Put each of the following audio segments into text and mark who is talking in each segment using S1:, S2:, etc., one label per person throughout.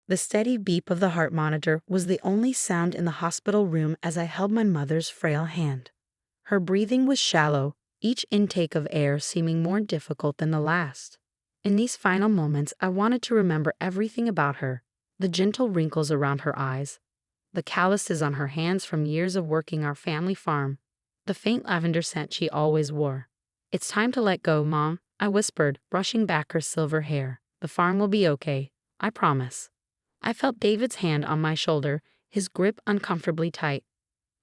S1: The steady beep of the heart monitor was the only sound in the hospital room as I held my mother's frail hand. Her breathing was shallow, each intake of air seeming more difficult than the last. In these final moments, I wanted to remember everything about her: the gentle wrinkles around her eyes, the calluses on her hands from years of working our family farm, the faint lavender scent she always wore. "It's time to let go, Mom," I whispered, brushing back her silver hair. "The farm will be okay, I promise." I felt David's hand on my shoulder, his grip uncomfortably tight.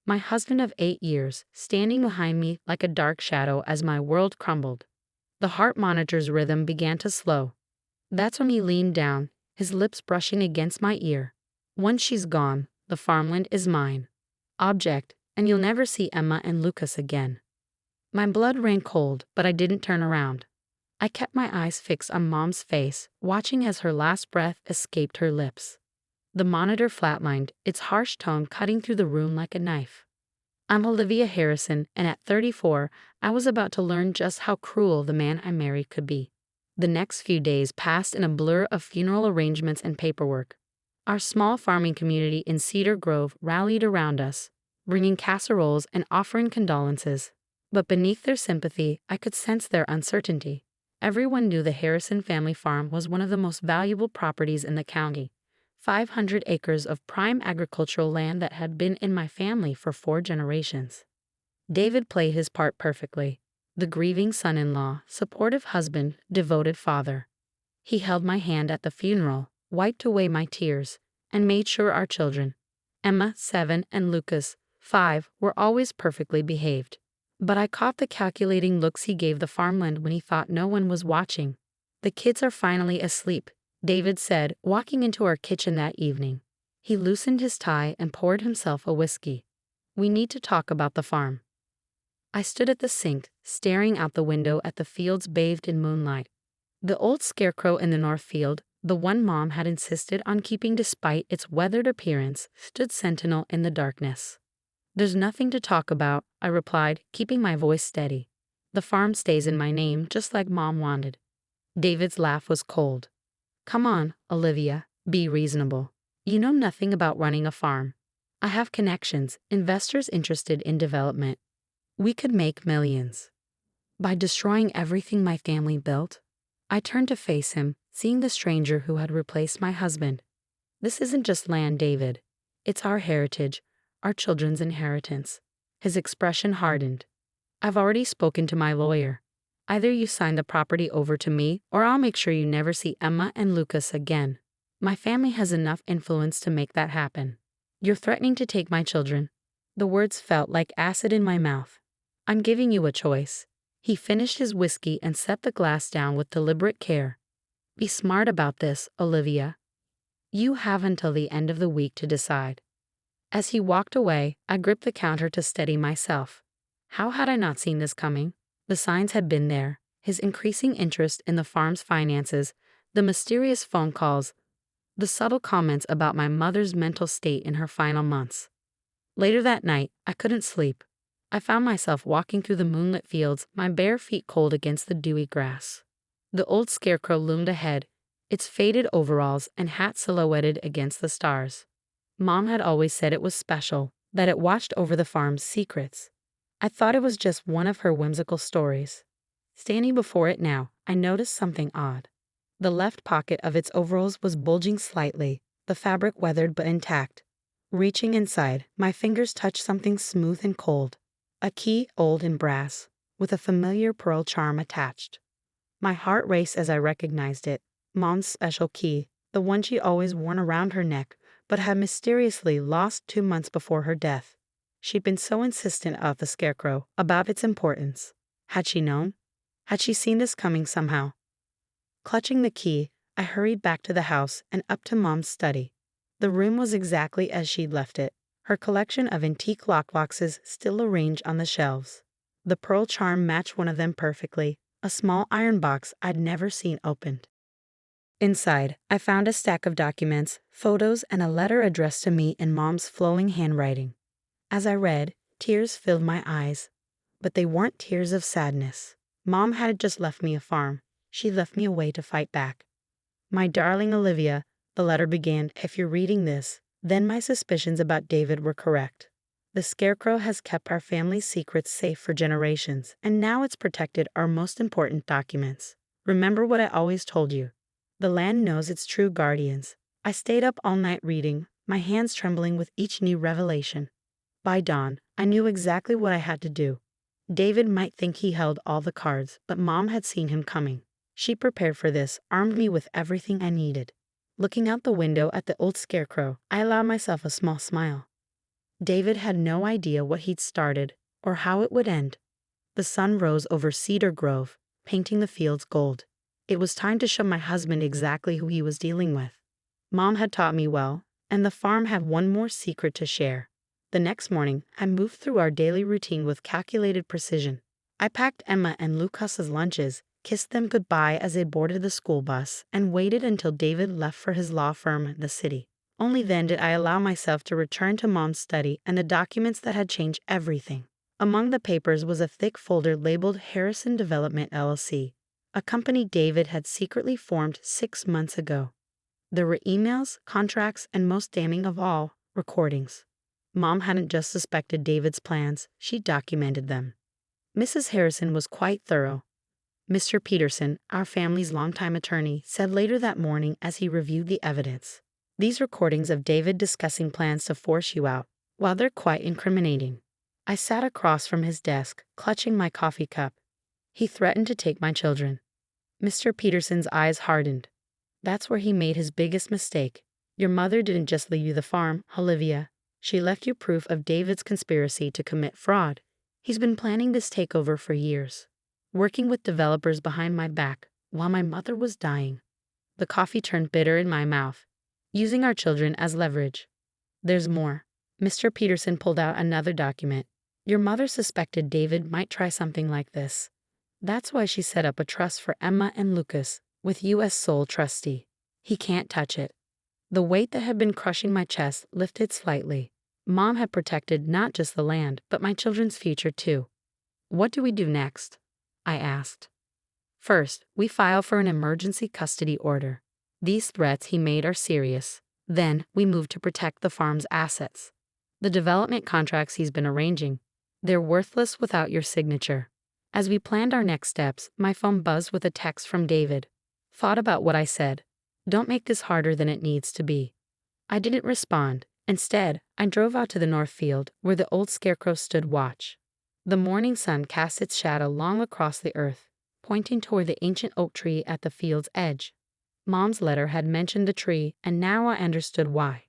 S1: My husband of 8 years, standing behind me like a dark shadow as my world crumbled. The heart monitor's rhythm began to slow. That's when he leaned down, his lips brushing against my ear. "Once she's gone, the farmland is mine. Object, and you'll never see Emma and Lucas again." My blood ran cold, but I didn't turn around. I kept my eyes fixed on Mom's face, watching as her last breath escaped her lips. The monitor flatlined, its harsh tone cutting through the room like a knife. I'm Olivia Harrison, and at 34, I was about to learn just how cruel the man I married could be. The next few days passed in a blur of funeral arrangements and paperwork. Our small farming community in Cedar Grove rallied around us, bringing casseroles and offering condolences. But beneath their sympathy, I could sense their uncertainty. Everyone knew the Harrison family farm was one of the most valuable properties in the county. 500 acres of prime agricultural land that had been in my family for 4 generations. David played his part perfectly. The grieving son-in-law, supportive husband, devoted father. He held my hand at the funeral, wiped away my tears, and made sure our children, Emma, 7, and Lucas, 5, were always perfectly behaved. But I caught the calculating looks he gave the farmland when he thought no one was watching. "The kids are finally asleep," David said, walking into our kitchen that evening. He loosened his tie and poured himself a whiskey. "We need to talk about the farm." I stood at the sink, staring out the window at the fields bathed in moonlight. The old scarecrow in the north field, the one Mom had insisted on keeping despite its weathered appearance, stood sentinel in the darkness. "There's nothing to talk about," I replied, keeping my voice steady. "The farm stays in my name just like Mom wanted." David's laugh was cold. "Come on, Olivia, be reasonable. You know nothing about running a farm. I have connections, investors interested in development. We could make millions by destroying everything my family built." I turned to face him, seeing the stranger who had replaced my husband. "This isn't just land, David. It's our heritage, our children's inheritance." His expression hardened. "I've already spoken to my lawyer. Either you sign the property over to me, or I'll make sure you never see Emma and Lucas again. My family has enough influence to make that happen." "You're threatening to take my children." The words felt like acid in my mouth. "I'm giving you a choice." He finished his whiskey and set the glass down with deliberate care. "Be smart about this, Olivia. You have until the end of the week to decide." As he walked away, I gripped the counter to steady myself. How had I not seen this coming? The signs had been there: his increasing interest in the farm's finances, the mysterious phone calls, the subtle comments about my mother's mental state in her final months. Later that night, I couldn't sleep. I found myself walking through the moonlit fields, my bare feet cold against the dewy grass. The old scarecrow loomed ahead, its faded overalls and hat silhouetted against the stars. Mom had always said it was special, that it watched over the farm's secrets. I thought it was just one of her whimsical stories. Standing before it now, I noticed something odd. The left pocket of its overalls was bulging slightly, the fabric weathered but intact. Reaching inside, my fingers touched something smooth and cold. A key, old and brass, with a familiar pearl charm attached. My heart raced as I recognized it. Mom's special key, the one she always worn around her neck, but had mysteriously lost 2 months before her death. She'd been so insistent of the scarecrow, about its importance. Had she known? Had she seen this coming somehow? Clutching the key, I hurried back to the house and up to Mom's study. The room was exactly as she'd left it, her collection of antique lockboxes still arranged on the shelves. The pearl charm matched one of them perfectly, a small iron box I'd never seen opened. Inside, I found a stack of documents, photos, and a letter addressed to me in Mom's flowing handwriting. As I read, tears filled my eyes. But they weren't tears of sadness. Mom hadn't just left me a farm. She left me a way to fight back. "My darling Olivia, The letter began, "If you're reading this, then my suspicions about David were correct. The scarecrow has kept our family's secrets safe for generations, and now it's protected our most important documents. Remember what I always told you. The land knows its true guardians." I stayed up all night reading, my hands trembling with each new revelation. By dawn, I knew exactly what I had to do. David might think he held all the cards, but Mom had seen him coming. She prepared for this, armed me with everything I needed. Looking out the window at the old scarecrow, I allowed myself a small smile. David had no idea what he'd started, or how it would end. The sun rose over Cedar Grove, painting the fields gold. It was time to show my husband exactly who he was dealing with. Mom had taught me well, and the farm had one more secret to share. The next morning, I moved through our daily routine with calculated precision. I packed Emma and Lucas's lunches, kissed them goodbye as they boarded the school bus, and waited until David left for his law firm in the city. Only then did I allow myself to return to Mom's study and the documents that had changed everything. Among the papers was a thick folder labeled Harrison Development LLC, a company David had secretly formed 6 months ago. There were emails, contracts, and most damning of all, recordings. Mom hadn't just suspected David's plans, she documented them. Mrs. Harrison was quite thorough. Mr. Peterson, our family's longtime attorney, said later that morning as he reviewed the evidence, "These recordings of David discussing plans to force you out, while they're quite incriminating." I sat across from his desk, clutching my coffee cup. "He threatened to take my children." Mr. Peterson's eyes hardened. "That's where he made his biggest mistake. Your mother didn't just leave you the farm, Olivia. She left you proof of David's conspiracy to commit fraud. He's been planning this takeover for years, working with developers behind my back while my mother was dying." The coffee turned bitter in my mouth. "Using our children as leverage." "There's more." Mr. Peterson pulled out another document. "Your mother suspected David might try something like this. That's why she set up a trust for Emma and Lucas, with you as sole trustee. He can't touch it." The weight that had been crushing my chest lifted slightly. Mom had protected not just the land, but my children's future too. "What do we do next?" I asked. "First, we file for an emergency custody order. These threats he made are serious. Then, we move to protect the farm's assets. The development contracts he's been arranging, they're worthless without your signature." As we planned our next steps, my phone buzzed with a text from David. "Thought about what I said. Don't make this harder than it needs to be." I didn't respond. Instead, I drove out to the north field, where the old scarecrow stood watch. The morning sun cast its shadow long across the earth, pointing toward the ancient oak tree at the field's edge. Mom's letter had mentioned the tree, and now I understood why.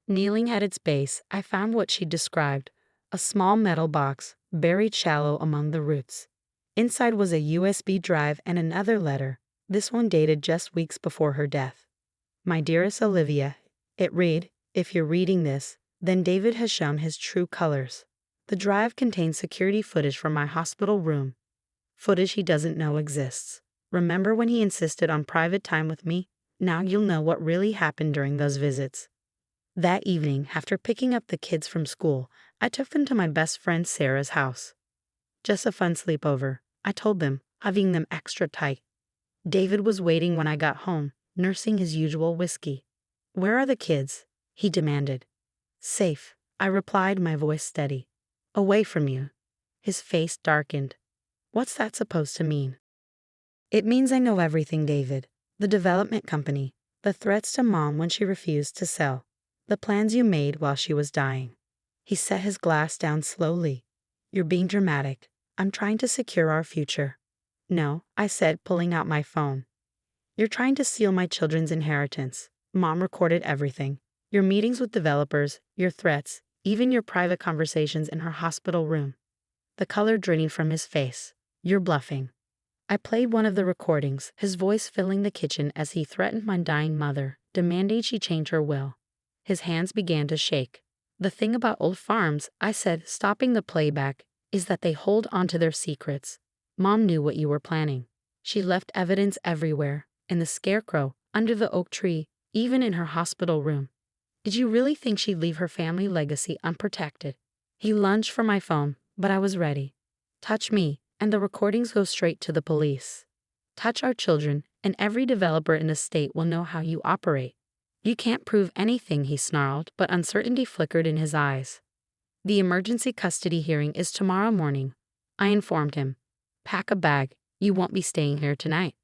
S1: Kneeling at its base, I found what she described, a small metal box, buried shallow among the roots. Inside was a USB drive and another letter, this one dated just weeks before her death. "My dearest Olivia," it read, "if you're reading this, then David has shown his true colors. The drive contains security footage from my hospital room, footage he doesn't know exists. Remember when he insisted on private time with me? Now you'll know what really happened during those visits." That evening, after picking up the kids from school, I took them to my best friend Sarah's house. "Just a fun sleepover," I told them, hugging them extra tight. David was waiting when I got home, nursing his usual whiskey. "Where are the kids?" he demanded. "Safe," I replied, my voice steady. "Away from you." His face darkened. "What's that supposed to mean?" "It means I know everything, David. The development company, the threats to Mom when she refused to sell, the plans you made while she was dying." He set his glass down slowly. "You're being dramatic. I'm trying to secure our future." "No," I said, pulling out my phone. "You're trying to steal my children's inheritance. Mom recorded everything. Your meetings with developers, your threats, even your private conversations in her hospital room." The color draining from his face. "You're bluffing." I played one of the recordings, his voice filling the kitchen as he threatened my dying mother, demanding she change her will. His hands began to shake. "The thing about old farms," I said, stopping the playback, "is that they hold onto their secrets. Mom knew what you were planning. She left evidence everywhere, in the scarecrow, under the oak tree, even in her hospital room. Did you really think she'd leave her family legacy unprotected?" He lunged for my phone, but I was ready. "Touch me, and the recordings go straight to the police. Touch our children, and every developer in the state will know how you operate." You can't prove anything, he snarled, but uncertainty flickered in his eyes. The emergency custody hearing is tomorrow morning, I informed him. Pack a bag, you won't be staying here tonight.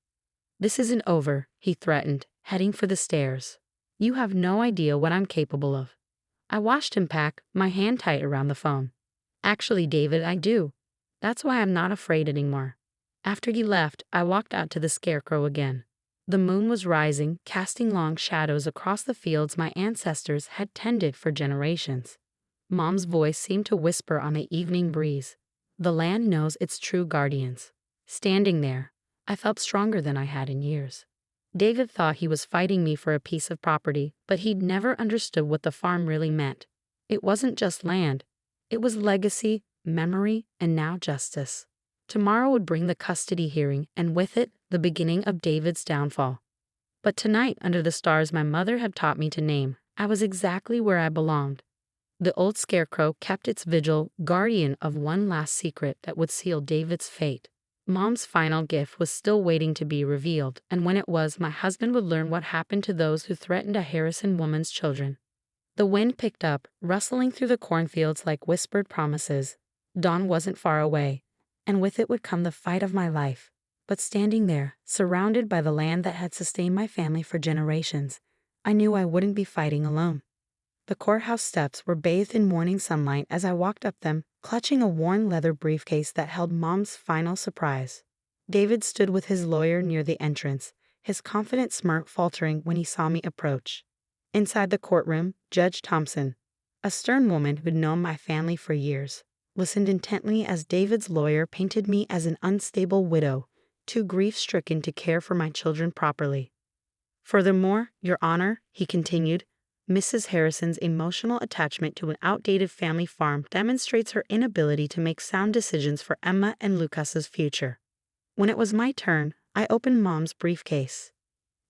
S1: This isn't over, he threatened, heading for the stairs. You have no idea what I'm capable of. I watched him pack, my hand tight around the phone. Actually, David, I do. That's why I'm not afraid anymore. After he left, I walked out to the scarecrow again. The moon was rising, casting long shadows across the fields my ancestors had tended for generations. Mom's voice seemed to whisper on the evening breeze. The land knows its true guardians. Standing there, I felt stronger than I had in years. David thought he was fighting me for a piece of property, but he'd never understood what the farm really meant. It wasn't just land. It was legacy, memory, and now justice. Tomorrow would bring the custody hearing, and with it, the beginning of David's downfall. But tonight, under the stars my mother had taught me to name, I was exactly where I belonged. The old scarecrow kept its vigil, guardian of one last secret that would seal David's fate. Mom's final gift was still waiting to be revealed, and when it was, my husband would learn what happened to those who threatened a Harrison woman's children. The wind picked up, rustling through the cornfields like whispered promises. Dawn wasn't far away, and with it would come the fight of my life. But standing there, surrounded by the land that had sustained my family for generations, I knew I wouldn't be fighting alone. The courthouse steps were bathed in morning sunlight as I walked up them, clutching a worn leather briefcase that held Mom's final surprise. David stood with his lawyer near the entrance, his confident smirk faltering when he saw me approach. Inside the courtroom, Judge Thompson, a stern woman who'd known my family for years, listened intently as David's lawyer painted me as an unstable widow, too grief-stricken to care for my children properly. Furthermore, Your Honor, he continued, Mrs. Harrison's emotional attachment to an outdated family farm demonstrates her inability to make sound decisions for Emma and Lucas's future. When it was my turn, I opened Mom's briefcase.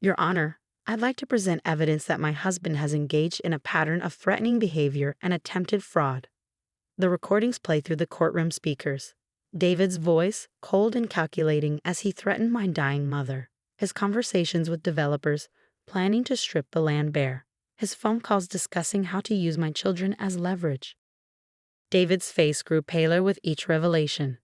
S1: Your Honor, I'd like to present evidence that my husband has engaged in a pattern of threatening behavior and attempted fraud. The recordings play through the courtroom speakers. David's voice, cold and calculating as he threatened my dying mother. His conversations with developers, planning to strip the land bare. His phone calls discussing how to use my children as leverage. David's face grew paler with each revelation.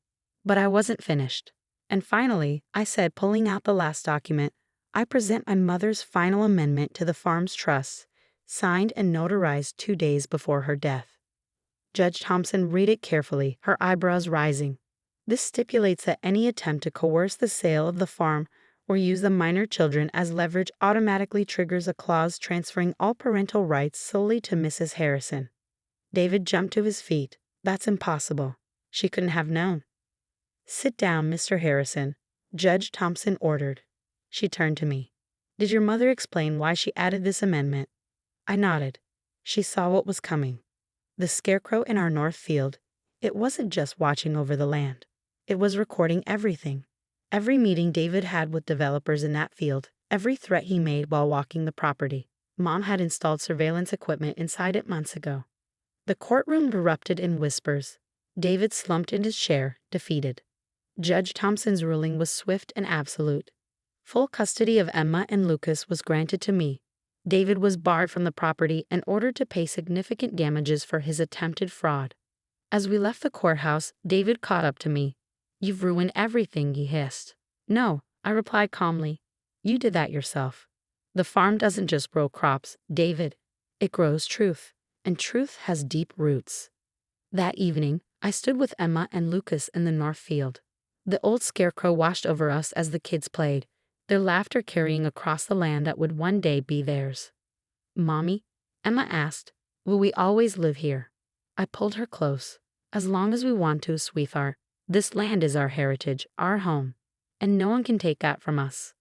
S1: But I wasn't finished. And finally, I said, pulling out the last document, I present my mother's final amendment to the farm's trust, signed and notarized 2 days before her death. Judge Thompson read it carefully, her eyebrows rising. This stipulates that any attempt to coerce the sale of the farm or use the minor children as leverage automatically triggers a clause transferring all parental rights solely to Mrs. Harrison. David jumped to his feet. That's impossible. She couldn't have known. Sit down, Mr. Harrison, Judge Thompson ordered. She turned to me. Did your mother explain why she added this amendment? I nodded. She saw what was coming. The scarecrow in our north field, it wasn't just watching over the land. It was recording everything. Every meeting David had with developers in that field, every threat he made while walking the property. Mom had installed surveillance equipment inside it months ago. The courtroom erupted in whispers. David slumped in his chair, defeated. Judge Thompson's ruling was swift and absolute. Full custody of Emma and Lucas was granted to me. David was barred from the property and ordered to pay significant damages for his attempted fraud. As we left the courthouse, David caught up to me. You've ruined everything, he hissed. No, I replied calmly. You did that yourself. The farm doesn't just grow crops, David. It grows truth, and truth has deep roots. That evening, I stood with Emma and Lucas in the north field. The old scarecrow washed over us as the kids played, their laughter carrying across the land that would one day be theirs. Mommy, Emma asked, will we always live here? I pulled her close. As long as we want to, sweetheart. This land is our heritage, our home, and no one can take that from us.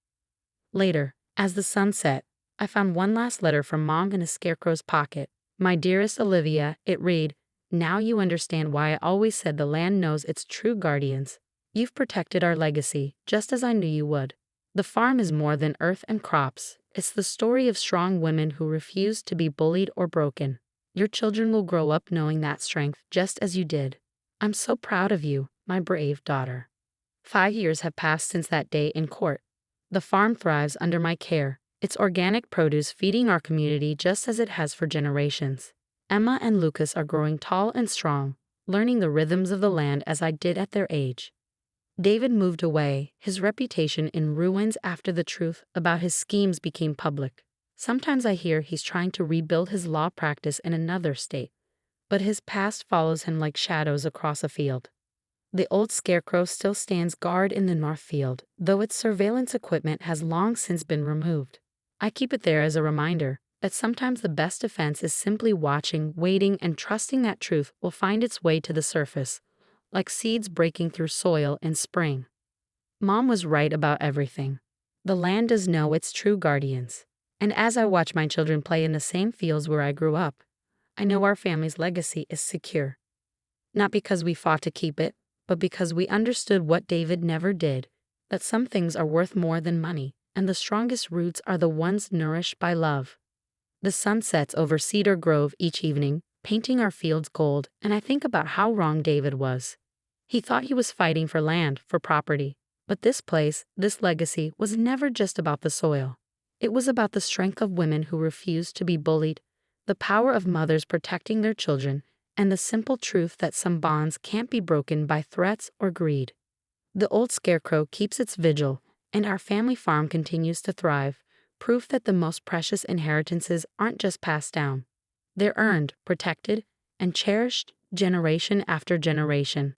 S1: Later, as the sun set, I found one last letter from Mom in a scarecrow's pocket. My dearest Olivia, it read, now you understand why I always said the land knows its true guardians. You've protected our legacy, just as I knew you would. The farm is more than earth and crops. It's the story of strong women who refuse to be bullied or broken. Your children will grow up knowing that strength, just as you did. I'm so proud of you, my brave daughter. 5 years have passed since that day in court. The farm thrives under my care, It's organic produce feeding our community just as it has for generations. Emma and Lucas are growing tall and strong, learning the rhythms of the land as I did at their age. David moved away, his reputation in ruins after the truth about his schemes became public. Sometimes I hear he's trying to rebuild his law practice in another state, but his past follows him like shadows across a field. The old scarecrow still stands guard in the north field, though its surveillance equipment has long since been removed. I keep it there as a reminder that sometimes the best defense is simply watching, waiting, and trusting that truth will find its way to the surface, like seeds breaking through soil in spring. Mom was right about everything. The land does know its true guardians. And as I watch my children play in the same fields where I grew up, I know our family's legacy is secure. Not because we fought to keep it, but because we understood what David never did, that some things are worth more than money, and the strongest roots are the ones nourished by love. The sun sets over Cedar Grove each evening, painting our fields gold, and I think about how wrong David was. He thought he was fighting for land, for property. But this place, this legacy, was never just about the soil. It was about the strength of women who refused to be bullied, the power of mothers protecting their children, and the simple truth that some bonds can't be broken by threats or greed. The old scarecrow keeps its vigil, and our family farm continues to thrive, proof that the most precious inheritances aren't just passed down. They're earned, protected, and cherished generation after generation.